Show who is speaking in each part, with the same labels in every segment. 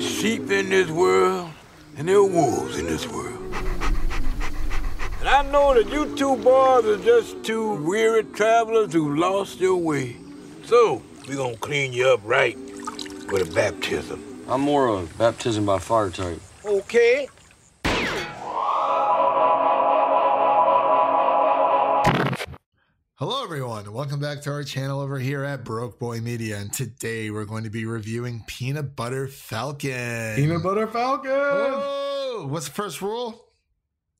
Speaker 1: There's sheep in this world, and there are wolves in this world. And I know that you two boys are just two weary travelers who lost your way. So, we're gonna clean you up right with a baptism.
Speaker 2: I'm more a baptism by fire type.
Speaker 1: Okay.
Speaker 3: Hello everyone, welcome back to our channel over here at Broke Boy Media, and today we're going to be reviewing Peanut Butter Falcon.
Speaker 4: Peanut Butter Falcon!
Speaker 3: Oh, what's the first rule?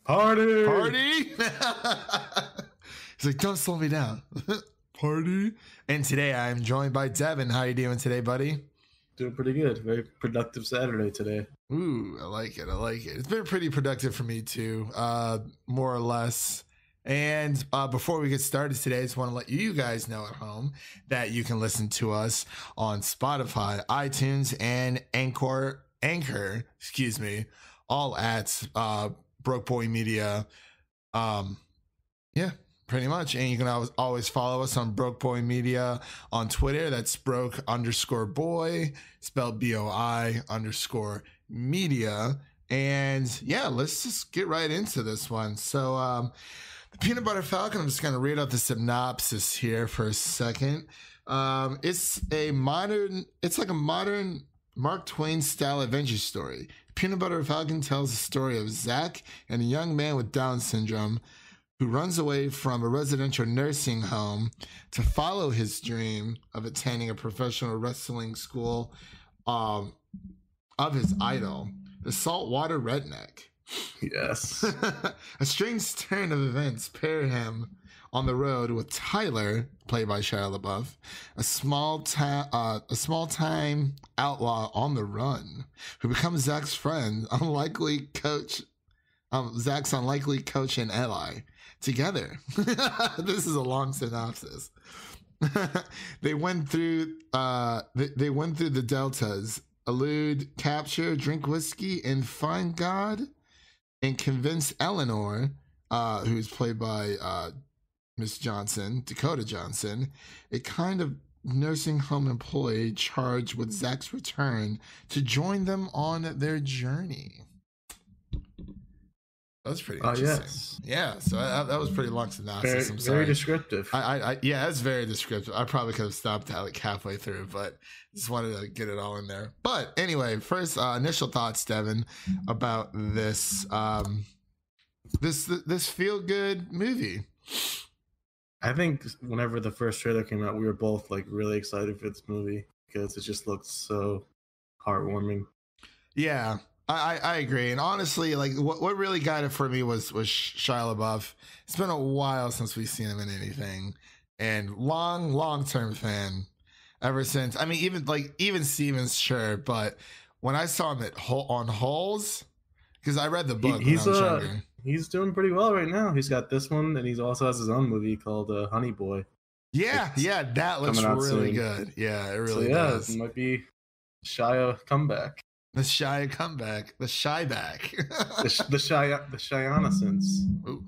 Speaker 4: Party!
Speaker 3: Party? He's like, don't slow me down. Party? And today I'm joined by Devin. How you doing today, buddy?
Speaker 4: Doing pretty good. Very productive Saturday today.
Speaker 3: Ooh, I like it. I like it. It's been pretty productive for me too, more or less. And before we get started today, I just want to let you guys know at home that you can listen to us on Spotify, iTunes, and Anchor, all at Broke Boy Media. Yeah, pretty much. And you can always follow us on Broke Boy Media on Twitter. That's Broke_boy, spelled BOI_media. And yeah, let's just get right into this one. So, the Peanut Butter Falcon, I'm just going to read out the synopsis here for a second. It's like a modern Mark Twain style adventure story. Peanut Butter Falcon tells the story of Zach and a young man with Down syndrome who runs away from a residential nursing home to follow his dream of attending a professional wrestling school of his idol, the saltwater redneck.
Speaker 4: Yes.
Speaker 3: A strange turn of events pair him on the road with Tyler, played by Shia LaBeouf, a small-time outlaw on the run, who becomes Zach's friend, Zach's unlikely coach and ally. Together, this is a long synopsis. They went through the deltas, elude capture, drink whiskey, and find God. And convince Eleanor, who's played by Miss Johnson, Dakota Johnson, a kind of nursing home employee charged with Zach's return, to join them on their journey. That was pretty interesting.
Speaker 4: Yes.
Speaker 3: Yeah, so that was pretty long synopsis. I'm sorry.
Speaker 4: Very descriptive.
Speaker 3: Yeah, that's very descriptive. I probably could have stopped that like halfway through, but just wanted to get it all in there. But anyway, first initial thoughts, Devin, about this this feel good movie.
Speaker 4: I think whenever the first trailer came out, we were both like really excited for this movie because it just looked so heartwarming.
Speaker 3: Yeah. I agree, and honestly, like what really got it for me was Shia LaBeouf. It's been a while since we've seen him in anything, and long-term fan ever since. I mean, even Stevens, sure, but when I saw him on Holes, because I read the book when I was younger.
Speaker 4: He's doing pretty well right now. He's got this one, and he also has his own movie called Honey Boy.
Speaker 3: Yeah, that looks really good. Yeah, it really does.
Speaker 4: It might be Shia comeback.
Speaker 3: The Shy comeback. The Shy back.
Speaker 4: the Shyanessence.
Speaker 3: Ooh,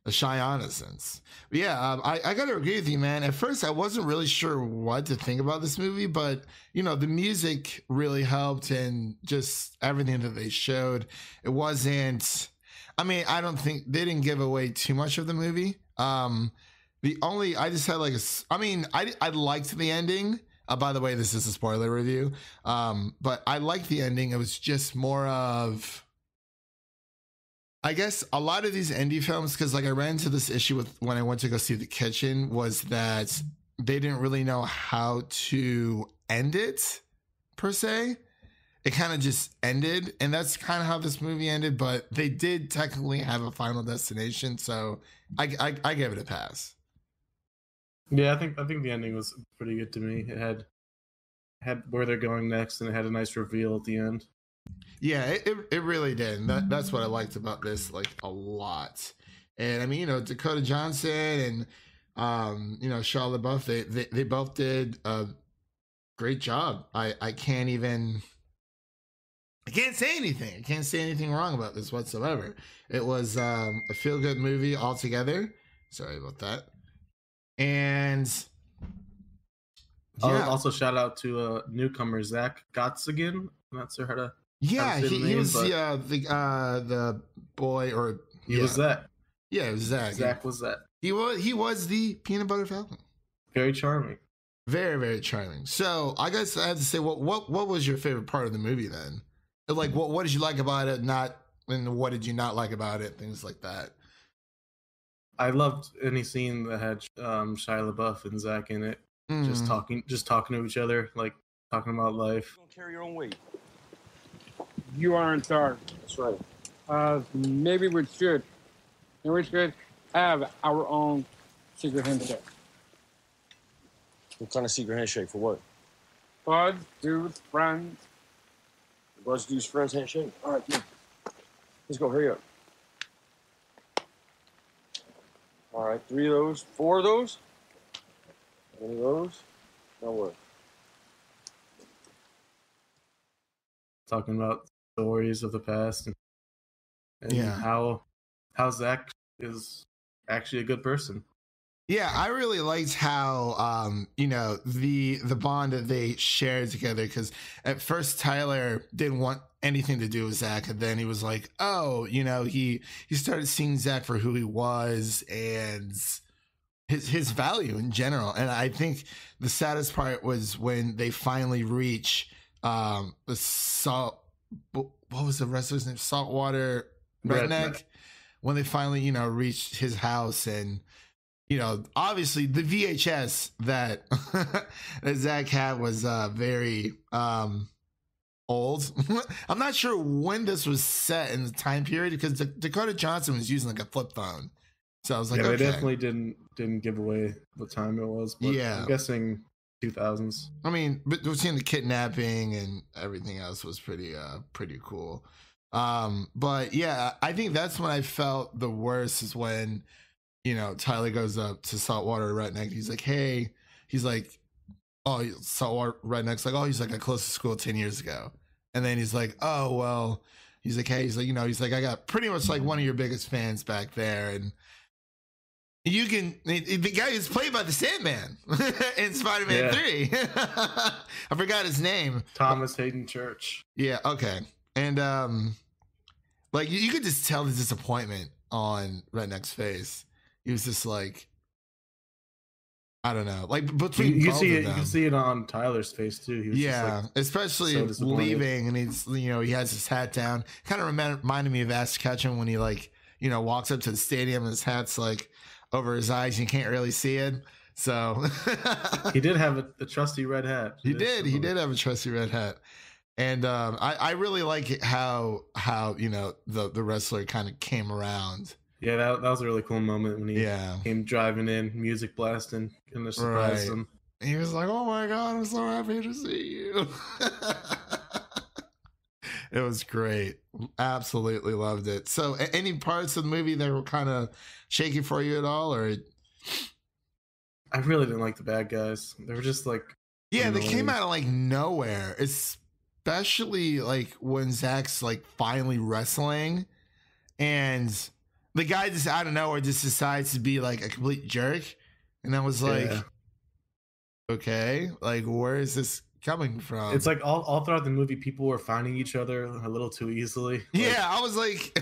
Speaker 3: the Shyanessence. Yeah, I got to agree with you, man. At first, I wasn't really sure what to think about this movie, but, you know, the music really helped and just everything that they showed. It wasn't... I mean, I don't think... They didn't give away too much of the movie. I just had like I liked the ending. By the way, this is a spoiler review, but I liked the ending. It was just more of, I guess, a lot of these indie films, because like I ran into this issue with when I went to go see The Kitchen, was that they didn't really know how to end it, per se. It kind of just ended, and that's kind of how this movie ended, but they did technically have a final destination, so I gave it a pass.
Speaker 4: Yeah, I think the ending was pretty good to me. It had where they're going next, and it had a nice reveal at the end.
Speaker 3: Yeah, it really did. That's what I liked about this, like, a lot. And I mean, you know, Dakota Johnson and you know, Shia LaBeouf, they both did a great job. I can't say anything. I can't say anything wrong about this whatsoever. It was a feel good movie altogether. Sorry about that. And
Speaker 4: yeah. Also shout out to newcomer Zach Gottsagen I'm not sure how to.
Speaker 3: Yeah,
Speaker 4: say the
Speaker 3: he
Speaker 4: name,
Speaker 3: was
Speaker 4: but
Speaker 3: the boy, or
Speaker 4: he was Zach.
Speaker 3: Yeah, it was Zach.
Speaker 4: Zach was that.
Speaker 3: He was the peanut butter falcon.
Speaker 4: Very charming.
Speaker 3: Very, very charming. So I guess I have to say, what was your favorite part of the movie then? Like, what did you like about it? And what did you not like about it? Things like that.
Speaker 4: I loved any scene that had Shia LaBeouf and Zach in it, just talking to each other, like talking about life.
Speaker 2: You don't carry your own weight.
Speaker 5: You are in charge.
Speaker 2: That's right.
Speaker 5: Maybe we should. And we should have our own secret handshake.
Speaker 2: What kind of secret handshake for what?
Speaker 5: Buds, dudes, friends.
Speaker 2: Buds, dudes, friends handshake? All right, come on. Let's go, hurry up. All right, 3 of those, 4 of those. Any of those? No work.
Speaker 4: Talking about stories of the past and how Zach is actually a good person.
Speaker 3: Yeah, I really liked how the bond that they shared together, because at first Tyler didn't want anything to do with Zach, and then he was like, oh, he started seeing Zach for who he was and his value in general. And I think the saddest part was when they finally reach what was the wrestler's name? Saltwater Redneck. When they finally, reached his house, and obviously the VHS that that Zach had was very old. I'm not sure when this was set in the time period, because Dakota Johnson was using like a flip phone. So I was like,
Speaker 4: yeah,
Speaker 3: okay.
Speaker 4: They definitely didn't give away the time it was. But
Speaker 3: yeah,
Speaker 4: I'm guessing 2000s.
Speaker 3: I mean, but between the kidnapping and everything else was pretty cool. But yeah, I think that's when I felt the worst, is when Tyler goes up to Saltwater Redneck. He's like, hey, he's like, oh, Saltwater Redneck's like, oh, he's like, I closed the school 10 years ago. And then he's like, oh, well, he's like, hey, he's like, he's like, I got pretty much like one of your biggest fans back there. And the guy who's played by the Sandman in Spider-Man 3. I forgot his name.
Speaker 4: Thomas Hayden Church.
Speaker 3: Yeah. Okay. And, like you could just tell the disappointment on Redneck's face. He was just like, I don't know, like between
Speaker 4: you
Speaker 3: both
Speaker 4: see
Speaker 3: of
Speaker 4: it.
Speaker 3: them.
Speaker 4: You can see it on Tyler's face too. He was just like,
Speaker 3: especially
Speaker 4: so
Speaker 3: leaving, and he's he has his hat down. Kind of reminded me of Ash Ketchum when he walks up to the stadium and his hat's like over his eyes. You can't really see it. So
Speaker 4: he did have a trusty red hat.
Speaker 3: He did have a trusty red hat. And I really like how the wrestler kind of came around.
Speaker 4: Yeah, that was a really cool moment when he came driving in, music blasting, and they surprised him.
Speaker 3: He was like, "Oh my God, I'm so happy to see you." It was great. Absolutely loved it. So, any parts of the movie that were kind of shaky for you at all, or?
Speaker 4: I really didn't like the bad guys. They were just like,
Speaker 3: they came out of like nowhere. Especially like when Zach's like finally wrestling, and the guy just out of nowhere just decides to be like a complete jerk, and I was like, okay, like where is this coming from?
Speaker 4: It's like all throughout the movie, people were finding each other a little too easily. Like,
Speaker 3: I was like,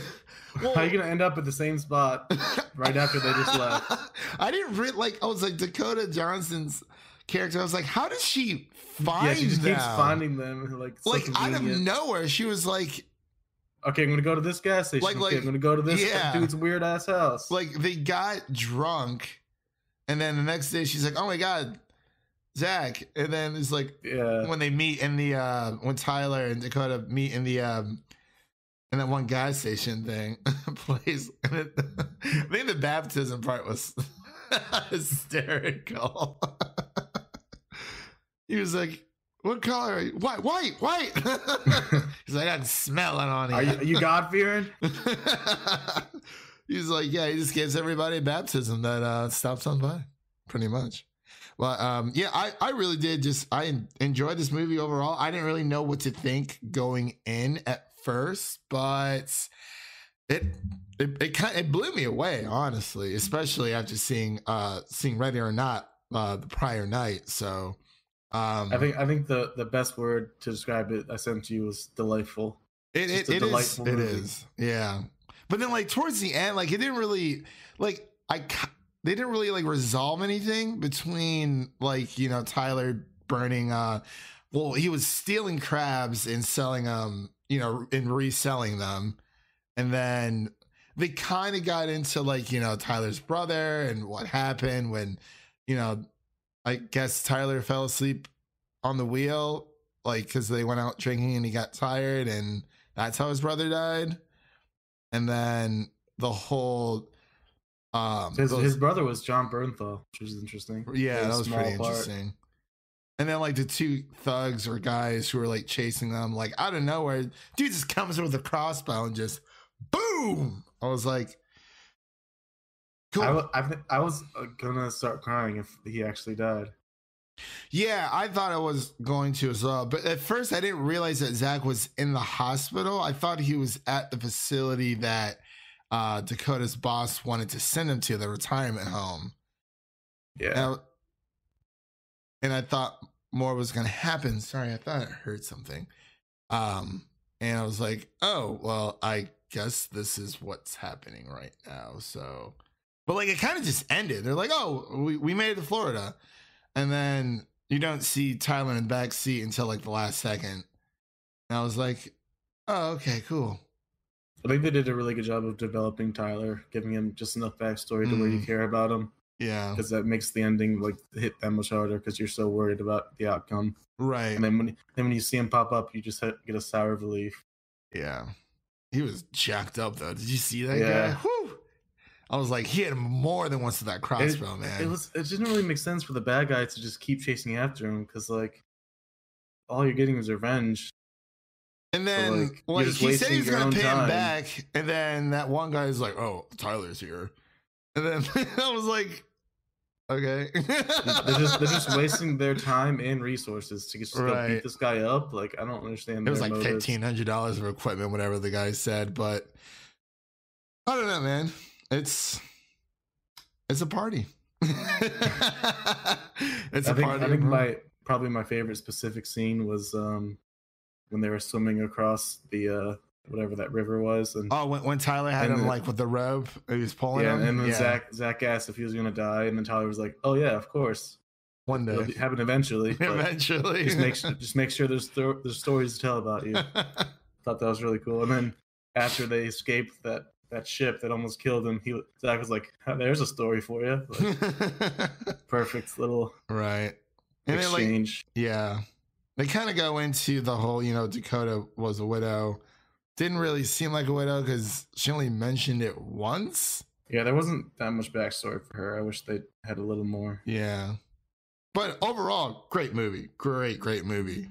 Speaker 3: well,
Speaker 4: how are you gonna end up at the same spot right after they just left?
Speaker 3: I didn't I was like, Dakota Johnson's character, I was like, how does she find them?
Speaker 4: She just keeps finding them like
Speaker 3: out of nowhere. She was like,
Speaker 4: okay, I'm gonna go to this gas station. Okay, I'm gonna go to this dude's weird ass house.
Speaker 3: Like they got drunk, and then the next day she's like, oh my God, Zach. And then it's like, when they meet in the when Tyler and Dakota meet in the in that one gas station thing place. I think the baptism part was hysterical. He was like, what color are you? White. He's like, I can smell it on you.
Speaker 4: Are you God-fearing?
Speaker 3: He's like, yeah, he just gives everybody a baptism that stops on by, pretty much. But I really did I enjoyed this movie overall. I didn't really know what to think going in at first, but it blew me away, honestly, especially after seeing Ready or Not the prior night. So
Speaker 4: I think the best word to describe it I sent to you was delightful.
Speaker 3: It is. Yeah. But then like towards the end, like it didn't really like they didn't really like resolve anything between like, you know, Tyler burning well, he was stealing crabs and selling them, you know, and reselling them. And then they kind of got into like, you know, Tyler's brother and what happened when, you know, I guess Tyler fell asleep on the wheel, like because they went out drinking and he got tired, and that's how his brother died. And then the whole
Speaker 4: his brother was John Bernthal, which was interesting.
Speaker 3: Yeah, that was pretty interesting. And then like the two thugs or guys who were like chasing them, like out of nowhere, dude just comes in with a crossbow and just boom. I was like, cool.
Speaker 4: I was gonna start crying if he actually died.
Speaker 3: Yeah, I thought I was going to as well. But at first, I didn't realize that Zach was in the hospital. I thought he was at the facility that Dakota's boss wanted to send him to, the retirement home.
Speaker 4: Yeah.
Speaker 3: And I thought more was going to happen. Sorry, I thought I heard something. And I was like, oh, well, I guess this is what's happening right now. So, but like it kind of just ended. They're like, oh, we made it to Florida. And then you don't see Tyler in the back seat until like the last second. And I was like, oh, okay, cool.
Speaker 4: I think they did a really good job of developing Tyler, giving him just enough backstory to where you care about him.
Speaker 3: Yeah.
Speaker 4: Because that makes the ending like hit that much harder because you're so worried about the outcome.
Speaker 3: Right.
Speaker 4: And then when you see him pop up, you just get a sigh of relief.
Speaker 3: Yeah. He was jacked up though. Did you see that guy? Whew. I was like, he had more than once with that crossbow, man.
Speaker 4: It didn't really make sense for the bad guy to just keep chasing after him because like all you're getting is revenge.
Speaker 3: And then so, like he said he was gonna pay him back, and then that one guy is like, "Oh, Tyler's here," and then I was like, "Okay."
Speaker 4: they're just wasting their time and resources to just go beat this guy up. Like I don't understand.
Speaker 3: It was like $1,500 of equipment, whatever the guy said, but I don't know, man. It's a party. It's a party.
Speaker 4: I think probably my favorite specific scene was when they were swimming across the whatever that river was, and
Speaker 3: when Tyler had him like with the rope, he was pulling him.
Speaker 4: And then Zach asked if he was gonna die, and then Tyler was like, "Oh yeah, of course,
Speaker 3: one day
Speaker 4: it'll happen eventually."
Speaker 3: Eventually,
Speaker 4: just make sure there's stories to tell about you. Thought that was really cool. And then after they escaped that ship that almost killed him, Zach was like, "There's a story for you." Like, perfect little exchange.
Speaker 3: Yeah. They kind of go into the whole, you know, Dakota was a widow. Didn't really seem like a widow because she only mentioned it once.
Speaker 4: Yeah, there wasn't that much backstory for her. I wish they had a little more.
Speaker 3: Yeah. But overall, great movie. Great movie.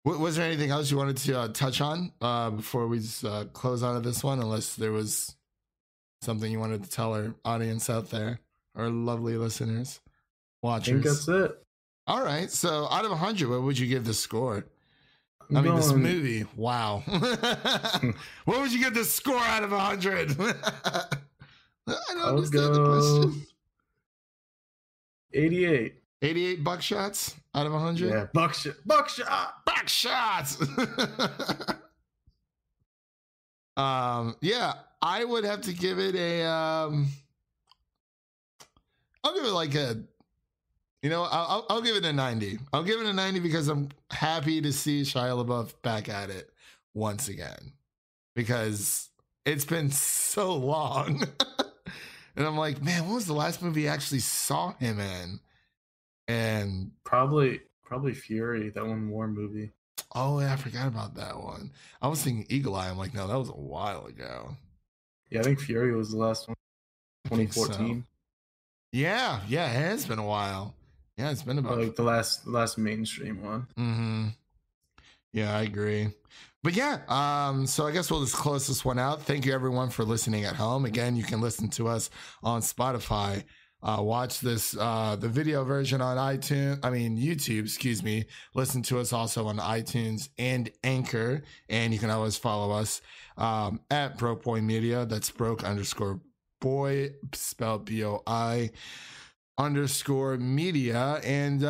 Speaker 3: Was there anything else you wanted to touch on before we just close out of this one? Unless there was something you wanted to tell our audience out there, our lovely listeners, watchers.
Speaker 4: I think that's it.
Speaker 3: All right. So out of 100, what would you give the score? I mean, this movie. Wow. What would you give the score out of 100? I don't understand the question.
Speaker 4: 88.
Speaker 3: 88 buckshots out of 100?
Speaker 4: Yeah,
Speaker 3: buckshots. Yeah, I would have to give it a I'll give it like a I'll give it a 90. I'll give it a 90 because I'm happy to see Shia LaBeouf back at it once again, because it's been so long. And I'm like, man, what was the last movie I actually saw him in? And
Speaker 4: probably Fury, that one war movie.
Speaker 3: Oh, yeah, I forgot about that one. I was thinking Eagle Eye. I'm like, no, that was a while ago.
Speaker 4: Yeah, I think Fury was the last one, 2014.
Speaker 3: So. Yeah, it has been a while. Yeah, it's been about
Speaker 4: like the last mainstream one.
Speaker 3: Mm-hmm. Yeah, I agree. But yeah, so I guess we'll just close this one out. Thank you everyone for listening at home. Again, you can listen to us on Spotify. Watch this the video version on YouTube, excuse me. Listen to us also on iTunes and Anchor. And you can always follow us at Broke Boy Media. That's broke_boy, spelled BOI. _media. And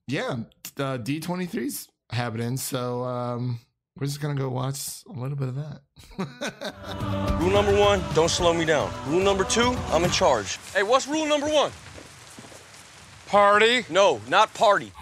Speaker 3: yeah, D23's happening. So we're just going to go watch a little bit of that.
Speaker 6: Rule number 1, don't slow me down. Rule number 2, I'm in charge. Hey, what's rule number 1?
Speaker 5: Party.
Speaker 6: No, not party.